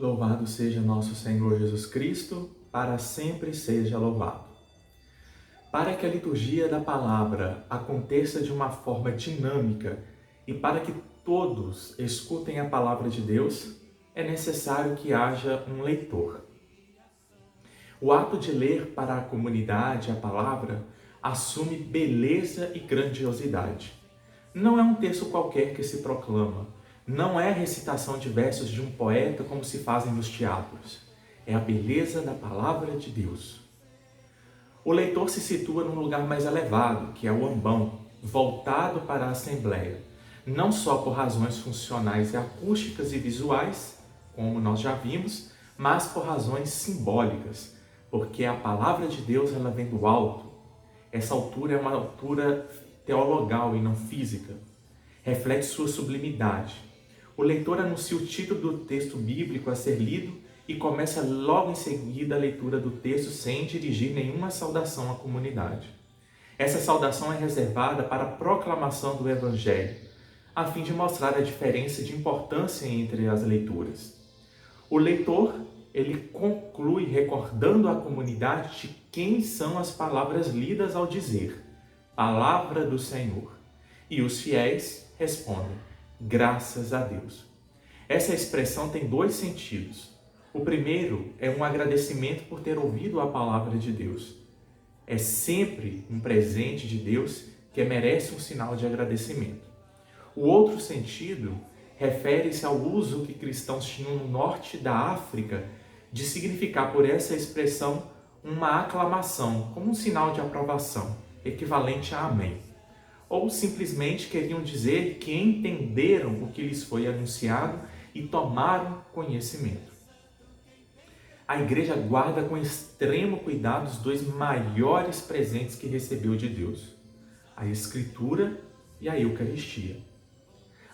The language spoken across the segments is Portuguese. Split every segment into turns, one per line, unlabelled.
Louvado seja nosso Senhor Jesus Cristo, para sempre seja louvado. Para que a liturgia da palavra aconteça de uma forma dinâmica e para que todos escutem a palavra de Deus, é necessário que haja um leitor. O ato de ler para a comunidade a palavra assume beleza e grandiosidade. Não é um texto qualquer que se proclama, não é a recitação de versos de um poeta como se fazem nos teatros. É a beleza da palavra de Deus. O leitor se situa num lugar mais elevado, que é o ambão, voltado para a Assembleia, não só por razões funcionais e acústicas e visuais, como nós já vimos, mas por razões simbólicas, porque a palavra de Deus ela vem do alto. Essa altura é uma altura teologal e não física. Reflete sua sublimidade. O leitor anuncia o título do texto bíblico a ser lido e começa logo em seguida a leitura do texto sem dirigir nenhuma saudação à comunidade. Essa saudação é reservada para a proclamação do Evangelho, a fim de mostrar a diferença de importância entre as leituras. O leitor, ele conclui recordando à comunidade de quem são as palavras lidas ao dizer, Palavra do Senhor. E os fiéis respondem, graças a Deus. Essa expressão tem dois sentidos. O primeiro é um agradecimento por ter ouvido a palavra de Deus. É sempre um presente de Deus que merece um sinal de agradecimento. O outro sentido refere-se ao uso que cristãos tinham no norte da África de significar por essa expressão uma aclamação, como um sinal de aprovação, equivalente a amém. Ou simplesmente queriam dizer que entenderam o que lhes foi anunciado e tomaram conhecimento. A igreja guarda com extremo cuidado os dois maiores presentes que recebeu de Deus, a Escritura e a Eucaristia.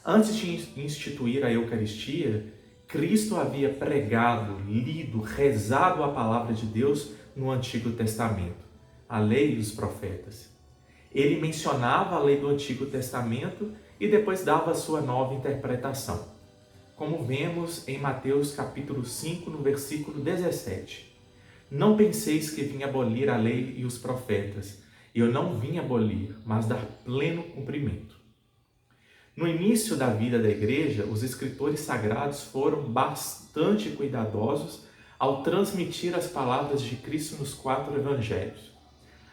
Antes de instituir a Eucaristia, Cristo havia pregado, lido, rezado a palavra de Deus no Antigo Testamento, a lei e os profetas. Ele mencionava a lei do Antigo Testamento e depois dava a sua nova interpretação, como vemos em Mateus capítulo 5, no versículo 17. Não penseis que vim abolir a lei e os profetas. Eu não vim abolir, mas dar pleno cumprimento. No início da vida da igreja, os escritores sagrados foram bastante cuidadosos ao transmitir as palavras de Cristo nos 4 evangelhos.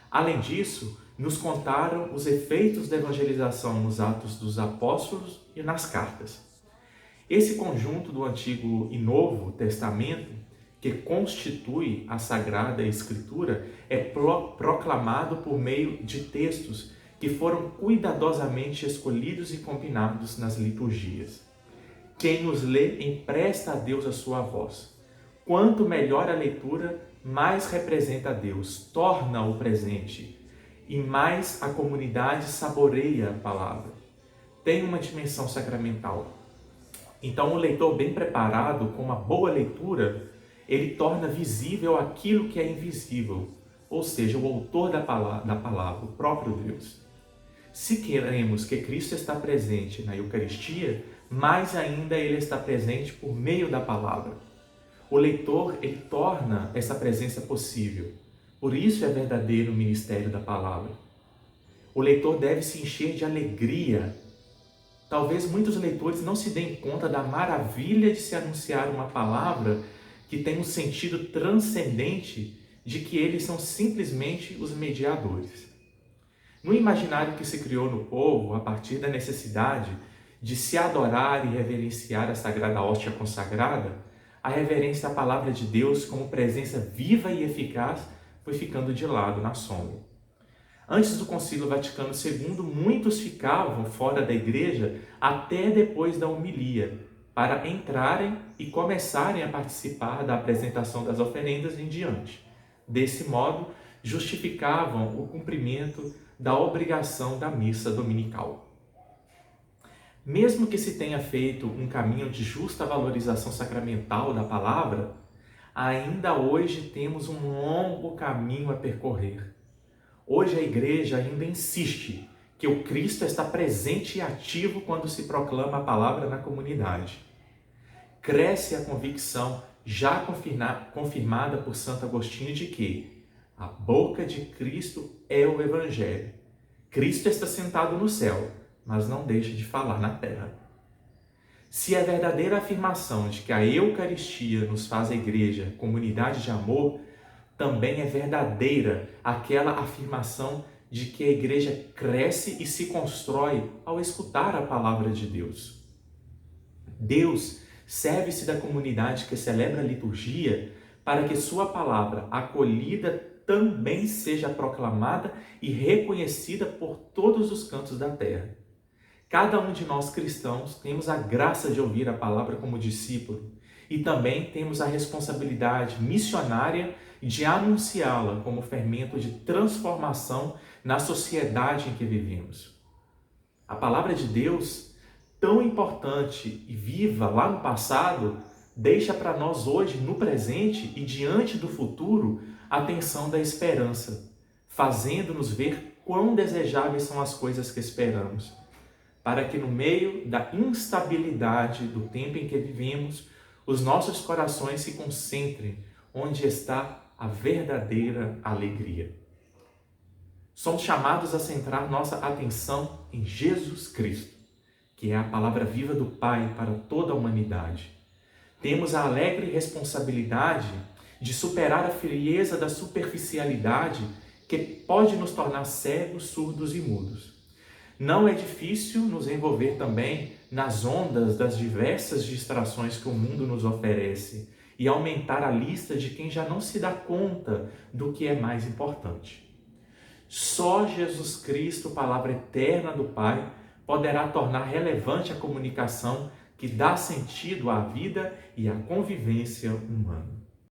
Além disso, nos contaram os efeitos da evangelização nos Atos dos Apóstolos e nas cartas. Esse conjunto do Antigo e Novo Testamento, que constitui a Sagrada Escritura, é proclamado por meio de textos que foram cuidadosamente escolhidos e combinados nas liturgias. Quem os lê empresta a Deus a sua voz. Quanto melhor a leitura, mais representa a Deus, torna-o presente e mais a comunidade saboreia a palavra. Tem uma dimensão sacramental. Então, o leitor bem preparado, com uma boa leitura, ele torna visível aquilo que é invisível, ou seja, o autor da palavra, o próprio Deus. Se queremos que Cristo está presente na Eucaristia, mais ainda ele está presente por meio da palavra. O leitor, ele torna essa presença possível. Por isso é verdadeiro o ministério da palavra. O leitor deve se encher de alegria. Talvez muitos leitores não se deem conta da maravilha de se anunciar uma palavra que tem um sentido transcendente de que eles são simplesmente os mediadores. No imaginário que se criou no povo, a partir da necessidade de se adorar e reverenciar a Sagrada Hóstia consagrada, a reverência à palavra de Deus como presença viva e eficaz foi ficando de lado na sombra. Antes do Concílio Vaticano II, muitos ficavam fora da igreja até depois da homilia, para entrarem e começarem a participar da apresentação das oferendas em diante. Desse modo, justificavam o cumprimento da obrigação da missa dominical. Mesmo que se tenha feito um caminho de justa valorização sacramental da palavra, ainda hoje temos um longo caminho a percorrer. Hoje a igreja ainda insiste que o Cristo está presente e ativo quando se proclama a palavra na comunidade. cresce a convicção já confirmada por Santo Agostinho de que a boca de Cristo é o Evangelho. Cristo está sentado no céu, mas não deixa de falar na terra. Se é verdadeira afirmação de que a Eucaristia nos faz a igreja comunidade de amor, também é verdadeira aquela afirmação de que a igreja cresce e se constrói ao escutar a palavra de Deus. Deus serve-se da comunidade que celebra a liturgia para que sua palavra acolhida também seja proclamada e reconhecida por todos os cantos da terra. Cada um de nós cristãos temos a graça de ouvir a palavra como discípulo e também temos a responsabilidade missionária de anunciá-la como fermento de transformação na sociedade em que vivemos. A palavra de Deus, tão importante e viva lá no passado, deixa para nós hoje, no presente e diante do futuro, a tensão da esperança, fazendo-nos ver quão desejáveis são as coisas que esperamos, para que no meio da instabilidade do tempo em que vivemos, os nossos corações se concentrem onde está a verdadeira alegria. Somos chamados a centrar nossa atenção em Jesus Cristo, que é a palavra viva do Pai para toda a humanidade. Temos a alegre responsabilidade de superar a frieza da superficialidade que pode nos tornar cegos, surdos e mudos. Não é difícil nos envolver também nas ondas das diversas distrações que o mundo nos oferece e aumentar a lista de quem já não se dá conta do que é mais importante. Só Jesus Cristo, palavra eterna do Pai, poderá tornar relevante a comunicação que dá sentido à vida e à convivência humana.